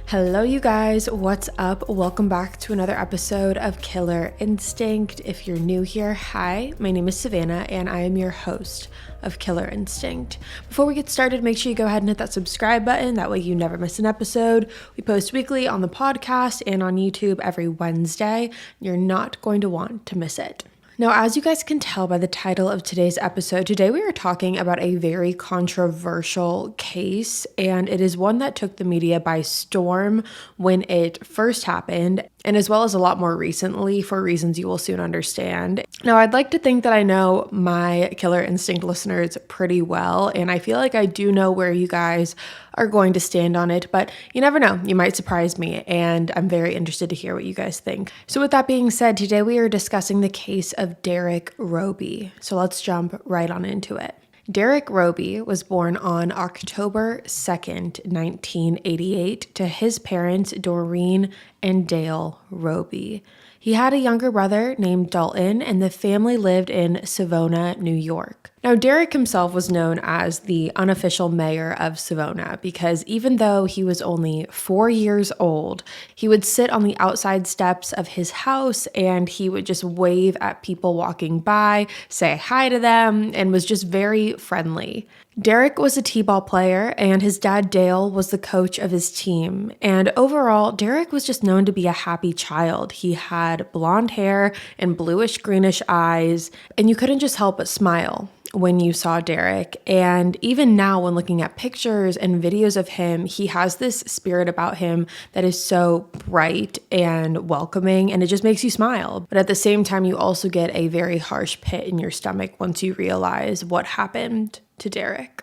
Hello you guys, what's up? Welcome back to another episode of Killer Instinct. If you're new here, hi, my name is Savannah and I am your host of Killer Instinct. Before we get started, make sure you go ahead and hit that subscribe button, that way you never miss an episode. We post weekly on the podcast and on YouTube every Wednesday. You're not going to want to miss it. Now, as you guys can tell by the title of today's episode, today we are talking about a very controversial case, and it is one that took the media by storm when it first happened, and as well as a lot more recently for reasons you will soon understand. Now, I'd like to think that I know my Killer Instinct listeners pretty well, and I feel like I do know where you guys are going to stand on it, but you never know, you might surprise me, and I'm very interested to hear what you guys think. So with that being said, today we are discussing the case of Derrick Robie. So let's jump right on into it. Derrick Robie was born on October 2nd, 1988 to his parents Doreen and Dale Robie. He had a younger brother named Dalton, and the family lived in Savona, New York. Now, Derrick himself was known as the unofficial mayor of Savona because even though he was only 4 years old, he would sit on the outside steps of his house and he would just wave at people walking by, say hi to them, and was just very friendly. Derrick was a t-ball player and his dad Dale was the coach of his team. And overall, Derrick was just known to be a happy child. He had blonde hair and bluish-greenish eyes, and you couldn't just help but smile when you saw Derrick. And even now, when looking at pictures and videos of him, he has this spirit about him that is so bright and welcoming, and it just makes you smile. But at the same time, you also get a very harsh pit in your stomach once you realize what happened to Derrick.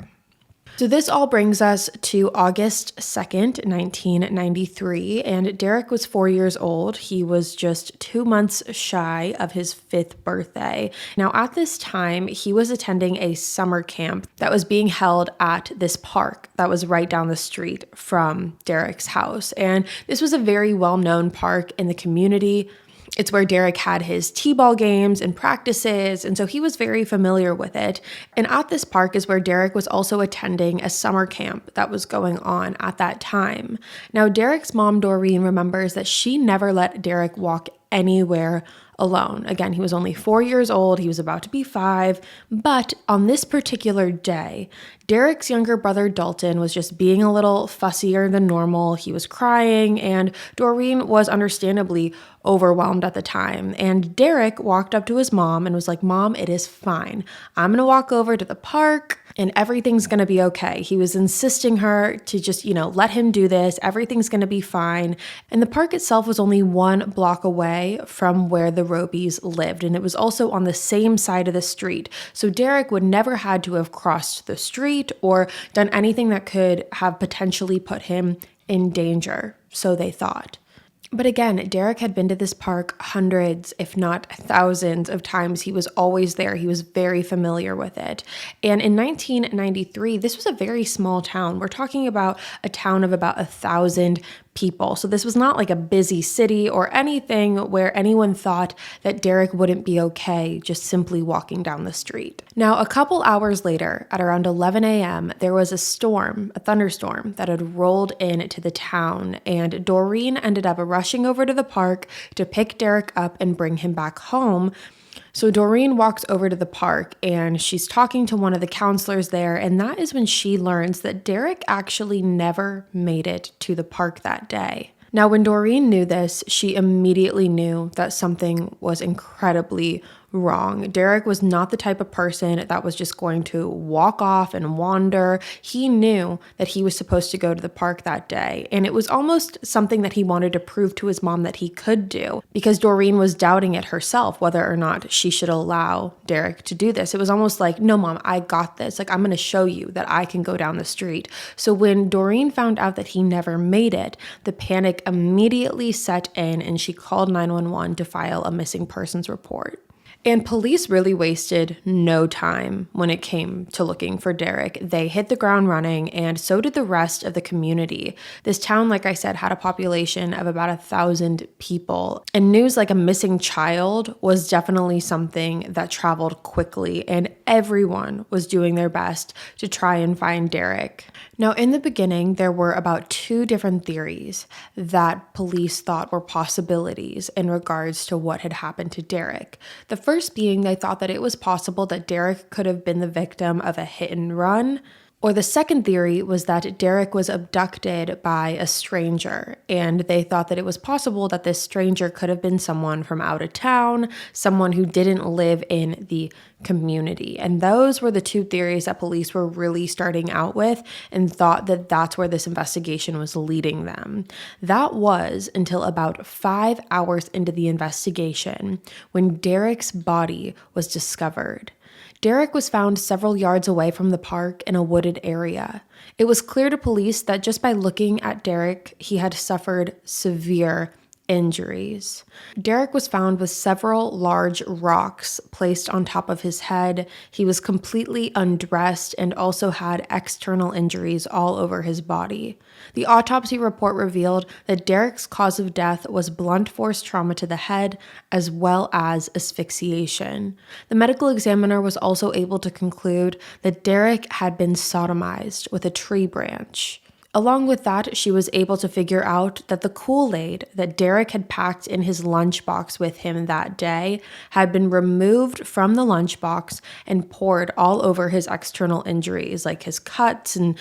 So this all brings us to August 2nd, 1993, and Derrick was 4 years old. He was just 2 months shy of his 5th birthday. Now, at this time, he was attending a summer camp that was being held at this park that was right down the street from Derrick's house. And this was a very well-known park in the community. It's where Derrick had his t-ball games and practices, and so he was very familiar with it. And at this park is where Derrick was also attending a summer camp that was going on at that time. Now, Derrick's mom, Doreen, remembers that she never let Derrick walk anywhere alone. Again, he was only 4 years old, he was about to be 5, but on this particular day, Derrick's younger brother Dalton was just being a little fussier than normal. He was crying, and Doreen was understandably overwhelmed at the time. And Derrick walked up to his mom and was like, "Mom, it is fine. I'm gonna walk over to the park and everything's gonna be okay." He was insisting her to just, let him do this. Everything's gonna be fine. And the park itself was only 1 block away from where the Robies lived, and it was also on the same side of the street. So Derrick would never had to have crossed the street or done anything that could have potentially put him in danger, so they thought. But again, Derrick had been to this park hundreds, if not thousands of times. He was always there. He was very familiar with it. And in 1993, this was a very small town. We're talking about a town of about 1,000 people. So this was not like a busy city or anything where anyone thought that Derrick wouldn't be okay just simply walking down the street. Now, a couple hours later, at around 11 a.m., there was a thunderstorm that had rolled into the town, and Doreen ended up rushing over to the park to pick Derrick up and bring him back home. So Doreen walks over to the park and she's talking to one of the counselors there, and that is when she learns that Derrick actually never made it to the park that day. Now, when Doreen knew this, she immediately knew that something was incredibly wrong. Derrick was not the type of person that was just going to walk off and wander. He knew that he was supposed to go to the park that day, and it was almost something that he wanted to prove to his mom that he could do, because Doreen was doubting it herself whether or not she should allow Derrick to do this. It was almost like, "No, Mom, I got this. Like, I'm going to show you that I can go down the street." So when Doreen found out that he never made it, the panic immediately set in, and she called 911 to file a missing persons report. And police really wasted no time when it came to looking for Derrick. They hit the ground running, and so did the rest of the community. This town, like I said, had a population of about 1,000 people. And news like a missing child was definitely something that traveled quickly, and everyone was doing their best to try and find Derrick. Now, in the beginning, there were about 2 different theories that police thought were possibilities in regards to what had happened to Derrick. The first being they thought that it was possible that Derrick could have been the victim of a hit and run. Or the second theory was that Derrick was abducted by a stranger, and they thought that it was possible that this stranger could have been someone from out of town, someone who didn't live in the community. And those were the 2 theories that police were really starting out with and thought that that's where this investigation was leading them. That was until about 5 hours into the investigation when Derrick's body was discovered. Derrick was found several yards away from the park in a wooded area. It was clear to police that just by looking at Derrick, he had suffered severe injuries. Derrick was found with several large rocks placed on top of his head. He was completely undressed and also had external injuries all over his body. The autopsy report revealed that Derrick's cause of death was blunt force trauma to the head as well as asphyxiation. The medical examiner was also able to conclude that Derrick had been sodomized with a tree branch. Along with that, she was able to figure out that the Kool-Aid that Derrick had packed in his lunchbox with him that day had been removed from the lunchbox and poured all over his external injuries, like his cuts and,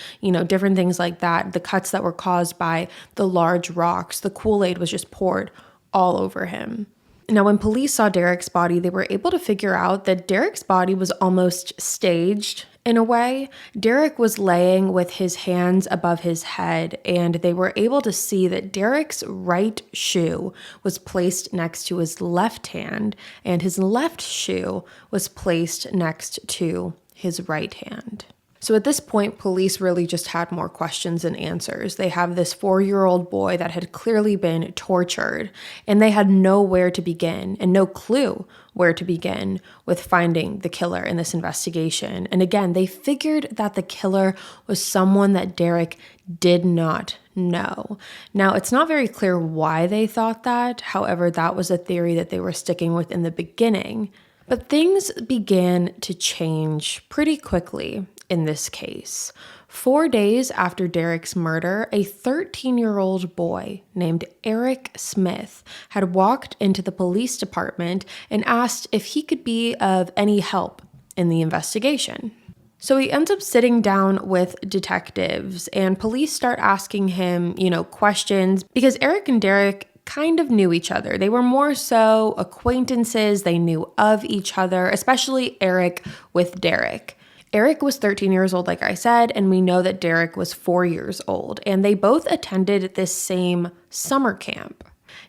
different things like that. The cuts that were caused by the large rocks, the Kool-Aid was just poured all over him. Now, when police saw Derrick's body, they were able to figure out that Derrick's body was almost staged in a way. Derrick was laying with his hands above his head, and they were able to see that Derrick's right shoe was placed next to his left hand, and his left shoe was placed next to his right hand. So at this point, police really just had more questions than answers. They have this 4-year-old boy that had clearly been tortured, and they had nowhere to begin and no clue where to begin with finding the killer in this investigation. And again, they figured that the killer was someone that Derrick did not know. Now, it's not very clear why they thought that. However, that was a theory that they were sticking with in the beginning. But things began to change pretty quickly in this case. 4 days after Derrick's murder, a 13-year-old boy named Eric Smith had walked into the police department and asked if he could be of any help in the investigation. So he ends up sitting down with detectives, and police start asking him, questions, because Eric and Derrick kind of knew each other. They were more so acquaintances. They knew of each other, especially Eric with Derrick. Eric was 13 years old, like I said, and we know that Derrick was 4 years old, and they both attended this same summer camp.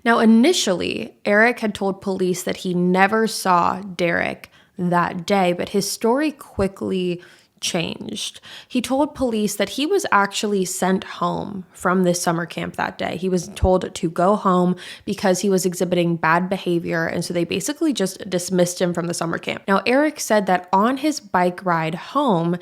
Now, initially, Eric had told police that he never saw Derrick that day, but his story quickly changed. He told police that he was actually sent home from this summer camp that day. He was told to go home because he was exhibiting bad behavior, and so they basically just dismissed him from the summer camp. Now, Eric said that on his bike ride home,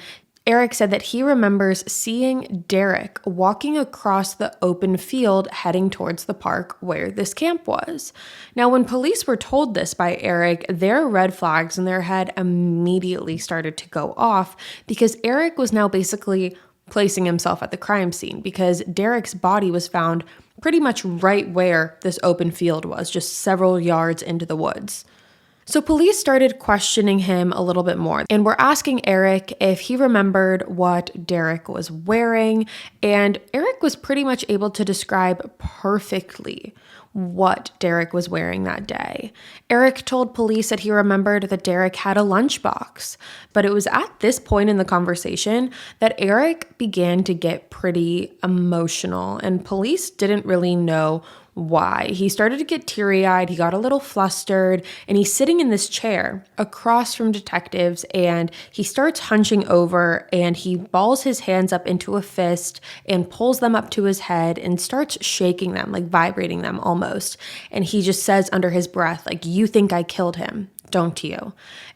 Eric said that he remembers seeing Derrick walking across the open field heading towards the park where this camp was. Now, when police were told this by Eric, their red flags in their head immediately started to go off because Eric was now basically placing himself at the crime scene because Derrick's body was found pretty much right where this open field was, just several yards into the woods. So police started questioning him a little bit more and were asking Eric if he remembered what Derrick was wearing, and Eric was pretty much able to describe perfectly what Derrick was wearing that day. Eric told police that he remembered that Derrick had a lunchbox, but it was at this point in the conversation that Eric began to get pretty emotional, and police didn't really know why. He started to get teary-eyed, he got a little flustered, and he's sitting in this chair across from detectives, and he starts hunching over, and he balls his hands up into a fist and pulls them up to his head and starts shaking them, like vibrating them almost. And he just says under his breath, like, "You think I killed him? don't you?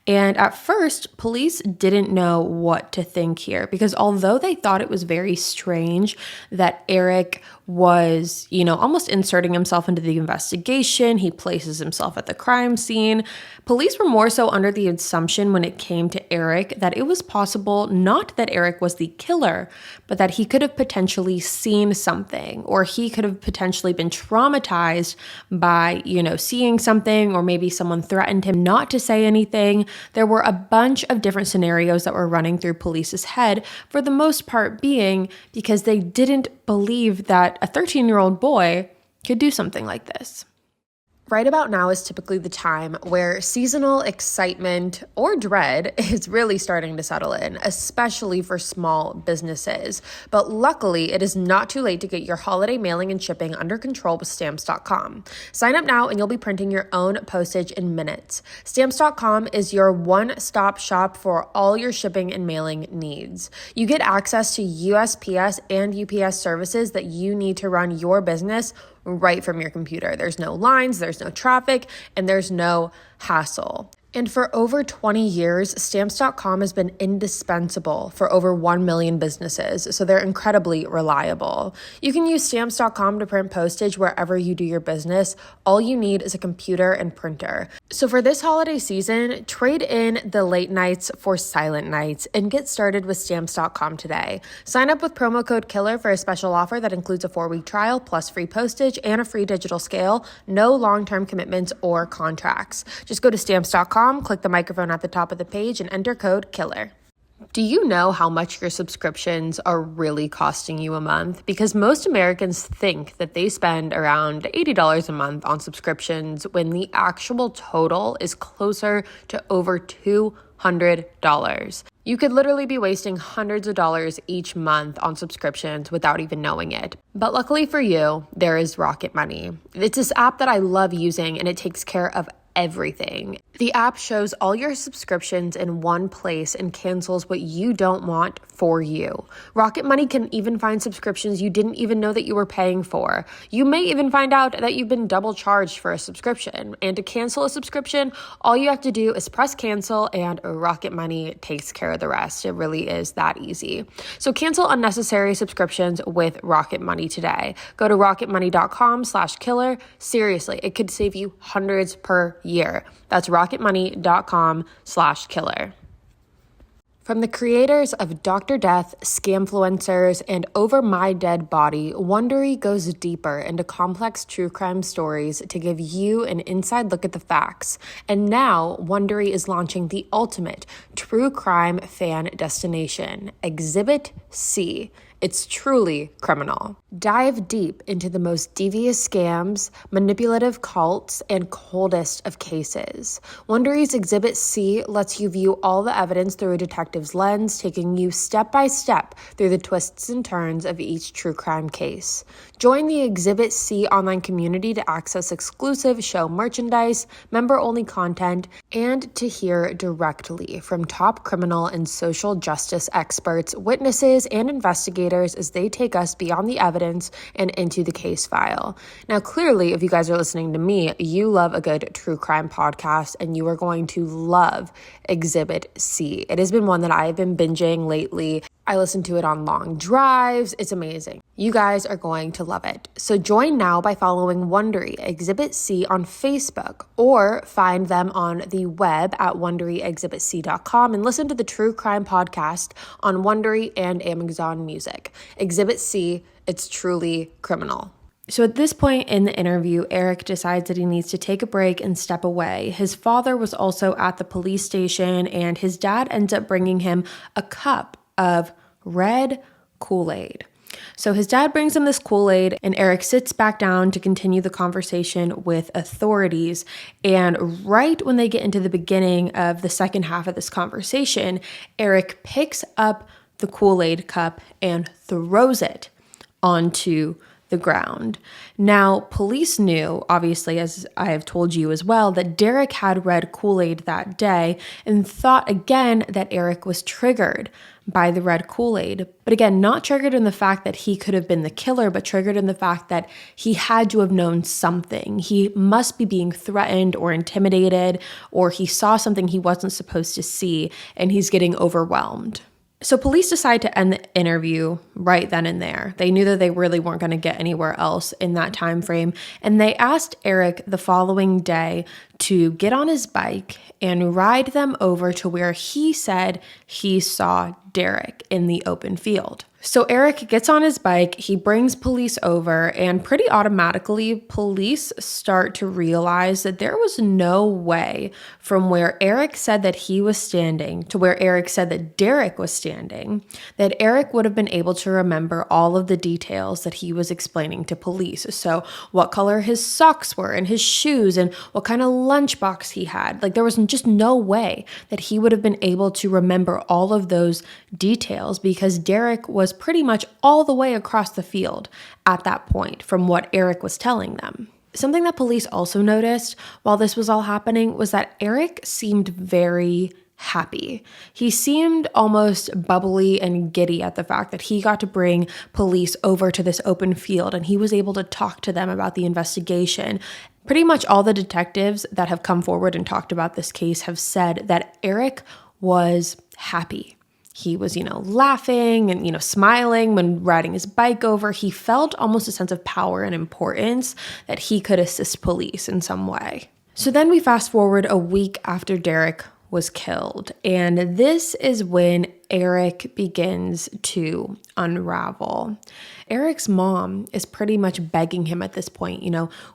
And at first, police didn't know what to think here because although they thought it was very strange that Eric was, almost inserting himself into the investigation, he places himself at the crime scene, police were more so under the assumption when it came to Eric that it was possible not that Eric was the killer, but that he could have potentially seen something or he could have potentially been traumatized by, seeing something, or maybe someone threatened him not to say anything. There were a bunch of different scenarios that were running through police's head, for the most part being because they didn't believe that a 13-year-old boy could do something like this. Right about now is typically the time where seasonal excitement or dread is really starting to settle in, especially for small businesses. But luckily, it is not too late to get your holiday mailing and shipping under control with Stamps.com. Sign up now and you'll be printing your own postage in minutes. Stamps.com is your one-stop shop for all your shipping and mailing needs. You get access to USPS and UPS services that you need to run your business right from your computer. There's no lines, there's no traffic, and there's no hassle. And for over 20 years, Stamps.com has been indispensable for over 1 million businesses, so they're incredibly reliable. You can use Stamps.com to print postage wherever you do your business. All you need is a computer and printer. So for this holiday season, trade in the late nights for silent nights and get started with Stamps.com today. Sign up with promo code KILLER for a special offer that includes a 4-week trial plus free postage and a free digital scale. No long-term commitments or contracts. Just go to Stamps.com, click the microphone at the top of the page, and enter code KILLER. Do you know how much your subscriptions are really costing you a month? Because most Americans think that they spend around $80 a month on subscriptions when the actual total is closer to over $200. You could literally be wasting hundreds of dollars each month on subscriptions without even knowing it. But luckily for you, there is Rocket Money. It's this app that I love using, and it takes care of everything. The app shows all your subscriptions in one place and cancels what you don't want for you. Rocket Money can even find subscriptions you didn't even know that you were paying for. You may even find out that you've been double charged for a subscription. And to cancel a subscription, all you have to do is press cancel, and Rocket Money takes care of the rest. It really is that easy. So cancel unnecessary subscriptions with Rocket Money today. Go to rocketmoney.com/killer. Seriously, it could save you hundreds per year. That's rocketmoney.com/killer. From the creators of Dr. Death, Scamfluencers, and Over My Dead Body, Wondery goes deeper into complex true crime stories to give you an inside look at the facts. And now, Wondery is launching the ultimate true crime fan destination, Exhibit C. It's truly criminal. Dive deep into the most devious scams, manipulative cults, and coldest of cases. Wondery's Exhibit C lets you view all the evidence through a detective's lens, taking you step by step through the twists and turns of each true crime case. Join the Exhibit C online community to access exclusive show merchandise, member-only content, and to hear directly from top criminal and social justice experts, witnesses, and investigators as they take us beyond the evidence and into the case file. Now, clearly, if you guys are listening to me, you love a good true crime podcast, and you are going to love Exhibit C. It has been one that I've been binging lately. I listen to it on long drives. It's amazing. You guys are going to love it. So join now by following Wondery Exhibit C on Facebook, or find them on the web at wonderyexhibitc.com and listen to the True Crime Podcast on Wondery and Amazon Music. Exhibit C, it's truly criminal. So at this point in the interview, Eric decides that he needs to take a break and step away. His father was also at the police station, and his dad ends up bringing him a cup of red Kool-Aid. So his dad brings him this Kool-Aid, and Eric sits back down to continue the conversation with authorities. And right when they get into the beginning of the second half of this conversation, Eric picks up the Kool-Aid cup and throws it onto the ground. Now, police knew, obviously, as I have told you as well, that Derrick had red Kool-Aid that day and thought again that Eric was triggered by the red Kool-Aid. But again, not triggered in the fact that he could have been the killer, but triggered in the fact that he had to have known something. He must be being threatened or intimidated, or he saw something he wasn't supposed to see, and he's getting overwhelmed. So police decide to end the interview right then and there. They knew that they really weren't going to get anywhere else in that time frame, and they asked Eric the following day to get on his bike and ride them over to where he said he saw Derrick in the open field. So Eric gets on his bike, he brings police over, and pretty automatically, police start to realize that there was no way from where Eric said that he was standing to where Eric said that Derrick was standing, that Eric would have been able to remember all of the details that he was explaining to police. So what color his socks were and his shoes and what kind of lunchbox he had. Like, there was just no way that he would have been able to remember all of those details because Derrick was pretty much all the way across the field at that point from what Eric was telling them. Something that police also noticed while this was all happening was that Eric seemed very happy. He seemed almost bubbly and giddy at the fact that he got to bring police over to this open field and he was able to talk to them about the investigation. Pretty much all the detectives that have come forward and talked about this case have said that Eric was happy. He was, laughing and, smiling when riding his bike over. He felt almost a sense of power and importance that he could assist police in some way. So then we fast forward a week after Derrick was killed. And this is when Eric begins to unravel. Eric's mom is pretty much begging him at this point,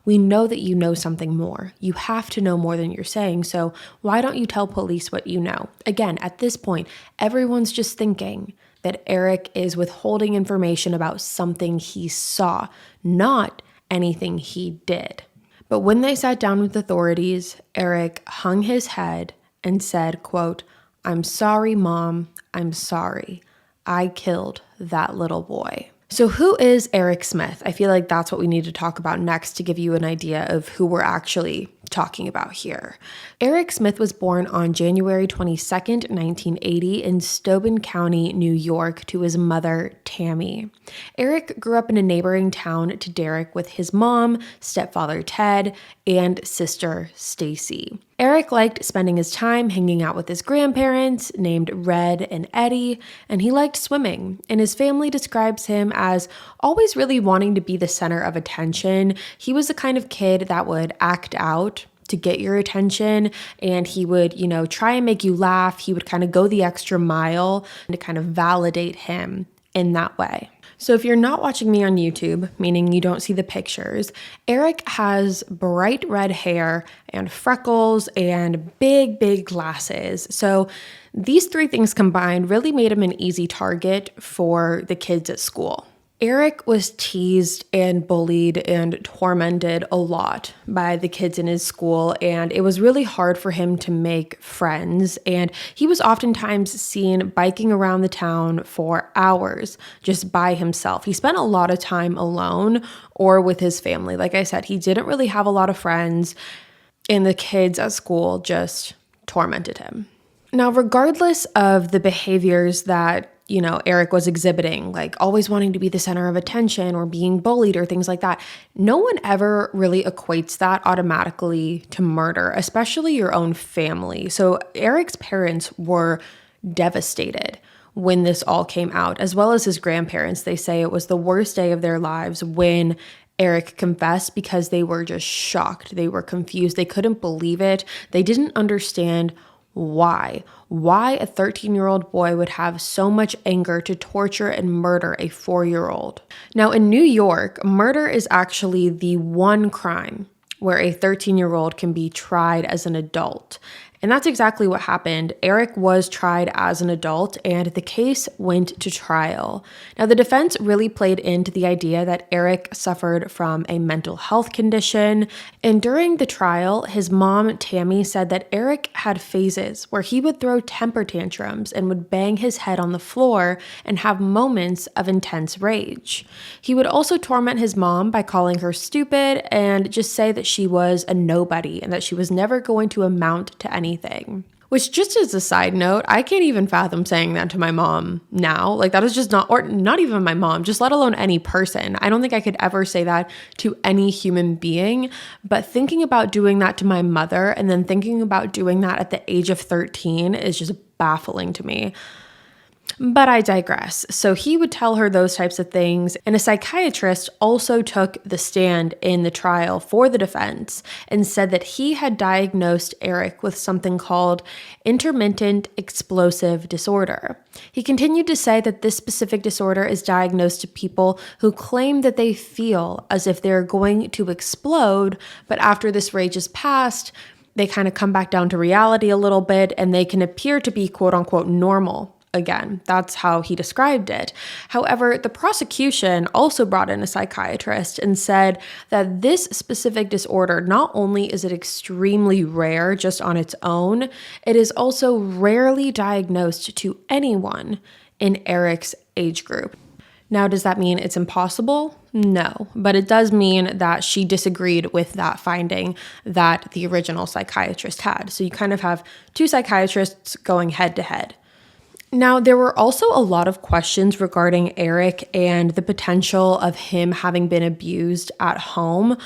we know that you know something more. You have to know more than you're saying. So why don't you tell police what you know? Again, at this point, everyone's just thinking that Eric is withholding information about something he saw, not anything he did. But when they sat down with authorities, Eric hung his head and said, quote, "I'm sorry, Mom. I'm sorry. I killed that little boy." So who is Eric Smith? I feel like that's what we need to talk about next to give you an idea of who we're actually talking about here. Eric Smith was born on January 22nd, 1980 in Steuben County, New York, to his mother, Tammy. Eric grew up in a neighboring town to Derrick with his mom, stepfather Ted, and sister Stacy. Eric liked spending his time hanging out with his grandparents, named Red and Eddie, and he liked swimming. And his family describes him as always really wanting to be the center of attention. He was the kind of kid that would act out to get your attention, and he would, try and make you laugh. He would kind of go the extra mile to kind of validate him in that way. So if you're not watching me on YouTube, meaning you don't see the pictures, Eric has bright red hair and freckles and big, big glasses. So these three things combined really made him an easy target for the kids at school. Eric was teased and bullied and tormented a lot by the kids in his school, and it was really hard for him to make friends, and he was oftentimes seen biking around the town for hours just by himself. He spent a lot of time alone or with his family. Like I said, he didn't really have a lot of friends, and the kids at school just tormented him. Now, regardless of the behaviors that Eric was exhibiting, like always wanting to be the center of attention or being bullied or things like that, no one ever really equates that automatically to murder, especially your own family. So Eric's parents were devastated when this all came out, as well as his grandparents. They say it was the worst day of their lives when Eric confessed because they were just shocked. They were confused. They couldn't believe it. They didn't understand why a 13-year-old boy would have so much anger to torture and murder a 4-year-old. Now, in New York, murder is actually the one crime where a 13-year-old can be tried as an adult. And that's exactly what happened. Eric was tried as an adult and the case went to trial. Now, the defense really played into the idea that Eric suffered from a mental health condition. And during the trial, his mom, Tammy, said that Eric had phases where he would throw temper tantrums and would bang his head on the floor and have moments of intense rage. He would also torment his mom by calling her stupid and just say that she was a nobody and that she was never going to amount to anything. Which, just as a side note, I can't even fathom saying that to my mom now. Like, that is just not, or not even my mom, just let alone any person. I don't think I could ever say that to any human being. But thinking about doing that to my mother and then thinking about doing that at the age of 13 is just baffling to me. But I digress. So he would tell her those types of things, and a psychiatrist also took the stand in the trial for the defense and said that he had diagnosed Eric with something called intermittent explosive disorder. He continued to say that this specific disorder is diagnosed to people who claim that they feel as if they're going to explode, but after this rage is past, they kind of come back down to reality a little bit and they can appear to be quote unquote normal. Again, that's how he described it. However, the prosecution also brought in a psychiatrist and said that this specific disorder, not only is it extremely rare just on its own, it is also rarely diagnosed to anyone in Eric's age group. Now, does that mean it's impossible? No, but it does mean that she disagreed with that finding that the original psychiatrist had. So you kind of have two psychiatrists going head to head. Now, there were also a lot of questions regarding Eric and the potential of him having been abused at home.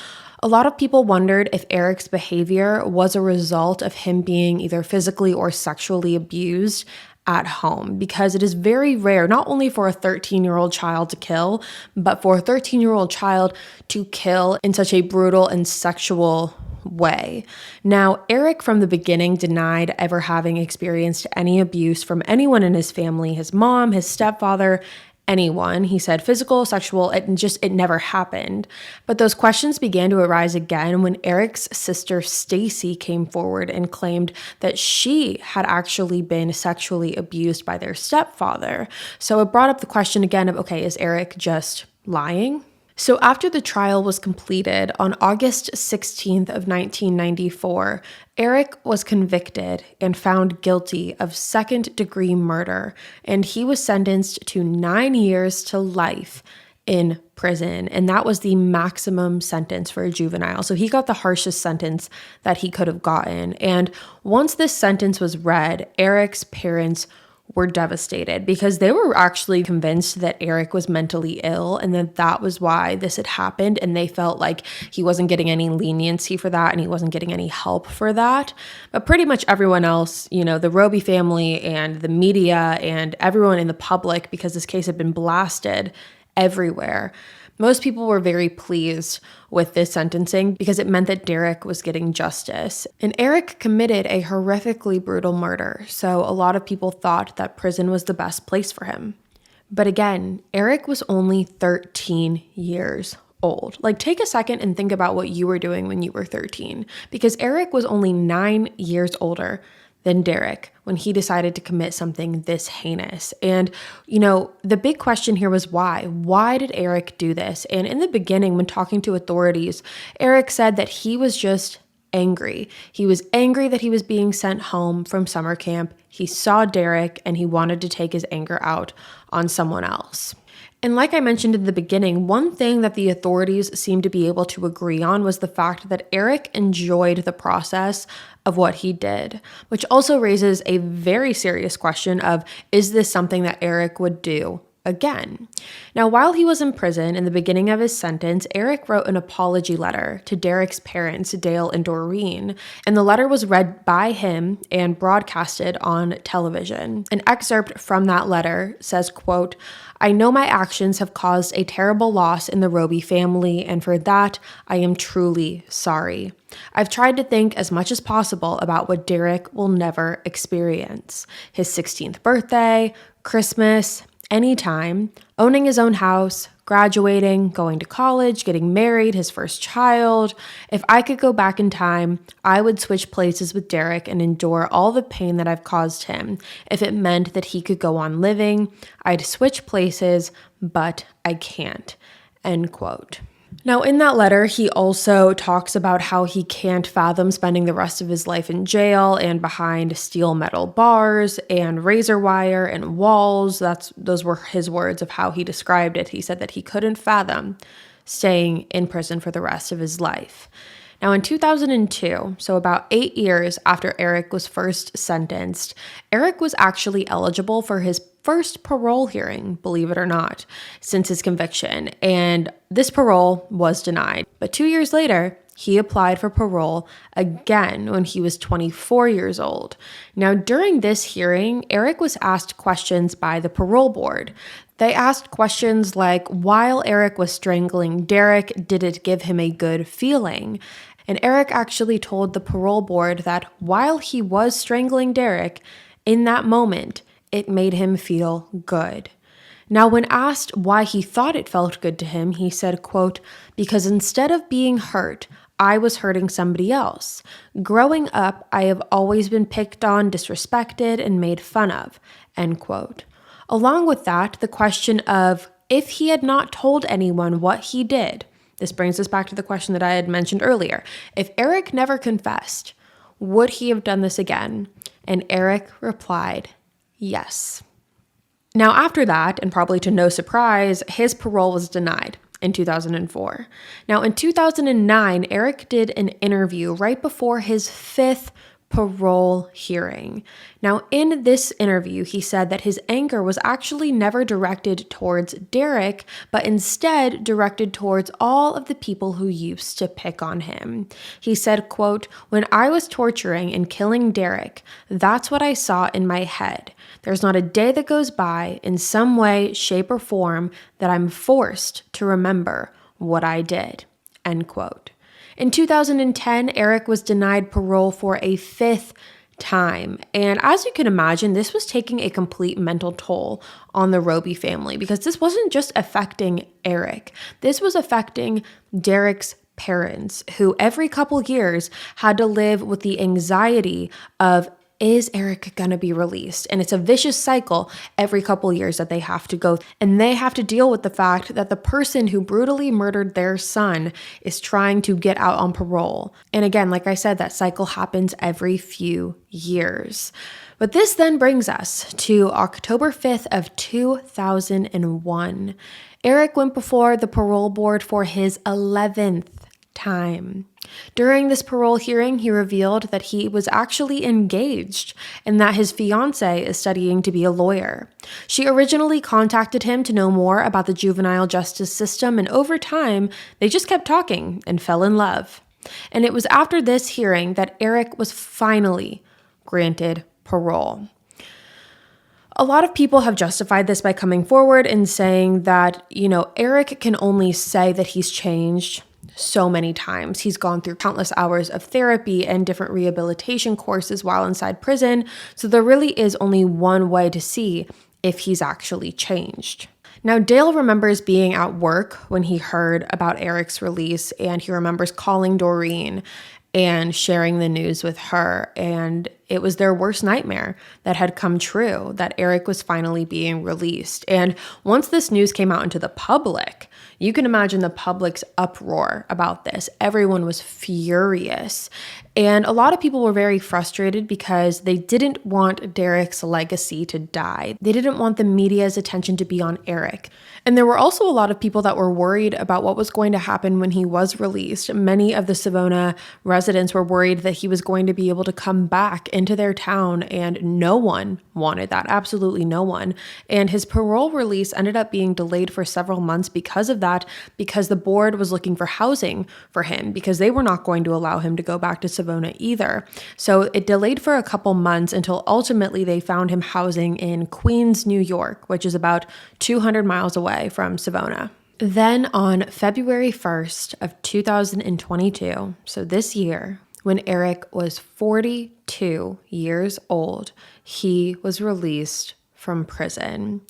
A lot of people wondered if Eric's behavior was a result of him being either physically or sexually abused at home, because it is very rare, not only for a 13-year-old child to kill, but for a 13-year-old child to kill in such a brutal and sexual way. Now, Eric from the beginning denied ever having experienced any abuse from anyone in his family, his mom, his stepfather, anyone. He said physical, sexual, it never happened. But those questions began to arise again when Eric's sister Stacy came forward and claimed that she had actually been sexually abused by their stepfather. So it brought up the question again of, okay, is Eric just lying? So after the trial was completed on August 16th of 1994, Eric was convicted and found guilty of second-degree murder, and he was sentenced to 9 years to life in prison, and that was the maximum sentence for a juvenile. So he got the harshest sentence that he could have gotten. And once this sentence was read, Eric's parents were devastated because they were actually convinced that Eric was mentally ill and that was why this had happened, and they felt like he wasn't getting any leniency for that and he wasn't getting any help for that. But pretty much everyone else, the Robie family and the media and everyone in the public, because this case had been blasted everywhere, most people were very pleased with this sentencing because it meant that Derrick was getting justice. And Eric committed a horrifically brutal murder, so a lot of people thought that prison was the best place for him. But again, Eric was only 13 years old. Like, take a second and think about what you were doing when you were 13, because Eric was only 9 years older than Derrick when he decided to commit something this heinous. And, the big question here was why? Why did Eric do this? And in the beginning, when talking to authorities, Eric said that he was just angry. He was angry that he was being sent home from summer camp. He saw Derrick and he wanted to take his anger out on someone else. And like I mentioned in the beginning, one thing that the authorities seemed to be able to agree on was the fact that Eric enjoyed the process of what he did, which also raises a very serious question of, is this something that Eric would do again? Now, while he was in prison in the beginning of his sentence, Eric wrote an apology letter to Derrick's parents, Dale and Doreen, and the letter was read by him and broadcasted on television. An excerpt from that letter says, quote, "I know my actions have caused a terrible loss in the Robie family, and for that, I am truly sorry. I've tried to think as much as possible about what Derrick will never experience. His 16th birthday, Christmas, anytime, owning his own house, graduating, going to college, getting married, his first child. If I could go back in time, I would switch places with Derrick and endure all the pain that I've caused him. If it meant that he could go on living, I'd switch places, but I can't." End quote. Now, in that letter, he also talks about how he can't fathom spending the rest of his life in jail and behind steel metal bars and razor wire and walls. Those were his words of how he described it. He said that he couldn't fathom staying in prison for the rest of his life. Now, in 2002, so about 8 years after Eric was first sentenced, Eric was actually eligible for his first parole hearing, believe it or not, since his conviction. And this parole was denied. But 2 years later, he applied for parole again when he was 24 years old. Now, during this hearing, Eric was asked questions by the parole board. They asked questions like, while Eric was strangling Derrick, did it give him a good feeling? And Eric actually told the parole board that while he was strangling Derrick, in that moment, it made him feel good. Now, when asked why he thought it felt good to him, he said, quote, "Because instead of being hurt, I was hurting somebody else. Growing up, I have always been picked on, disrespected, and made fun of," end quote. Along with that, the question of if he had not told anyone what he did, this brings us back to the question that I had mentioned earlier. If Eric never confessed, would he have done this again? And Eric replied, yes. Now, after that, and probably to no surprise, his parole was denied in 2004. Now, in 2009, Eric did an interview right before his 5th parole hearing. Now, in this interview, he said that his anger was actually never directed towards Derrick, but instead directed towards all of the people who used to pick on him. He said, quote, "When I was torturing and killing Derrick, that's what I saw in my head. There's not a day that goes by in some way, shape, or form that I'm forced to remember what I did," end quote. In 2010, Eric was denied parole for a 5th time. And as you can imagine, this was taking a complete mental toll on the Robie family because this wasn't just affecting Eric. This was affecting Derrick's parents, who every couple years had to live with the anxiety of, is Eric gonna be released? And it's a vicious cycle every couple years that they have to go. And they have to deal with the fact that the person who brutally murdered their son is trying to get out on parole. And again, like I said, that cycle happens every few years. But this then brings us to October 5th of 2001. Eric went before the parole board for his 11th time. During this parole hearing, he revealed that he was actually engaged and that his fiancée is studying to be a lawyer. She originally contacted him to know more about the juvenile justice system, and over time, they just kept talking and fell in love. And it was after this hearing that Eric was finally granted parole. A lot of people have justified this by coming forward and saying that, Eric can only say that he's changed so many times. He's gone through countless hours of therapy and different rehabilitation courses while inside prison, so there really is only one way to see if he's actually changed. Now, Dale remembers being at work when he heard about Eric's release, and he remembers calling Doreen and sharing the news with her, and it was their worst nightmare that had come true, that Eric was finally being released. And once this news came out into the public, you can imagine the public's uproar about this. Everyone was furious. And a lot of people were very frustrated because they didn't want Derrick's legacy to die. They didn't want the media's attention to be on Eric. And there were also a lot of people that were worried about what was going to happen when he was released. Many of the Savona residents were worried that he was going to be able to come back into their town, and no one wanted that. Absolutely no one. And his parole release ended up being delayed for several months because of that, because the board was looking for housing for him, because they were not going to allow him to go back to Savona either. So it delayed for a couple months until ultimately they found him housing in Queens, New York, which is about 200 miles away from Savona. Then on February 1st of 2022, so this year, when Eric was 42 years old, he was released from prison.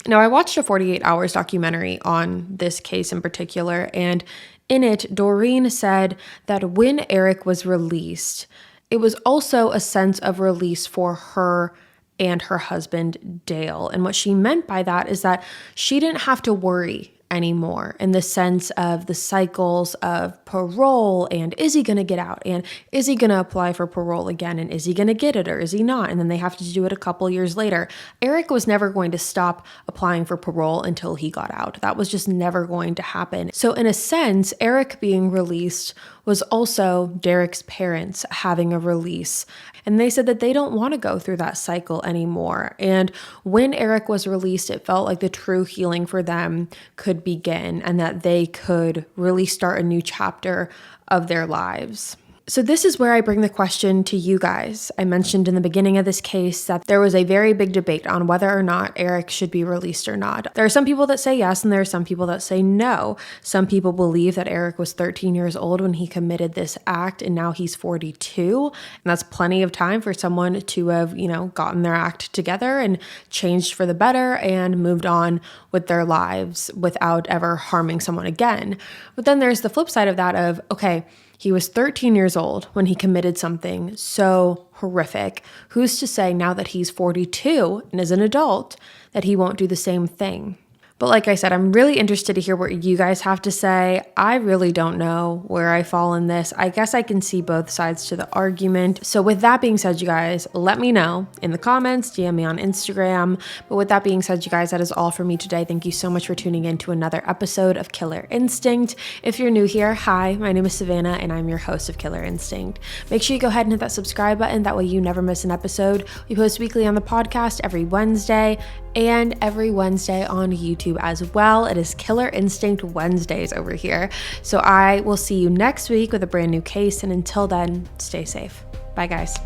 Now, I watched a 48 Hours documentary on this case in particular, and in it, Doreen said that when Eric was released, it was also a sense of release for her and her husband, Dale. And what she meant by that is that she didn't have to worry anymore in the sense of the cycles of parole and is he going to get out and is he going to apply for parole again and is he going to get it or is he not, and then they have to do it a couple years later. Eric was never going to stop applying for parole until he got out. That was just never going to happen. So in a sense, Eric being released was also Derrick's parents having a release. And they said that they don't want to go through that cycle anymore. And when Eric was released, it felt like the true healing for them could begin and that they could really start a new chapter of their lives. So this is where I bring the question to you guys. I mentioned in the beginning of this case that there was a very big debate on whether or not Eric should be released or not. There are some people that say yes, and there are some people that say no. Some people believe that Eric was 13 years old when he committed this act, and now he's 42. And that's plenty of time for someone to have, gotten their act together and changed for the better and moved on with their lives without ever harming someone again. But then there's the flip side of that of, okay, he was 13 years old when he committed something so horrific. Who's to say now that he's 42 and is an adult that he won't do the same thing? But like I said, I'm really interested to hear what you guys have to say. I really don't know where I fall in this. I guess I can see both sides to the argument. So with that being said, you guys, let me know in the comments, DM me on Instagram. But with that being said, you guys, that is all for me today. Thank you so much for tuning in to another episode of Killer Instinct. If you're new here, hi, my name is Savannah and I'm your host of Killer Instinct. Make sure you go ahead and hit that subscribe button. That way you never miss an episode. We post weekly on the podcast every Wednesday and every Wednesday on YouTube as well. It is Killer Instinct Wednesdays over here. So I will see you next week with a brand new case. And until then, stay safe. Bye, guys.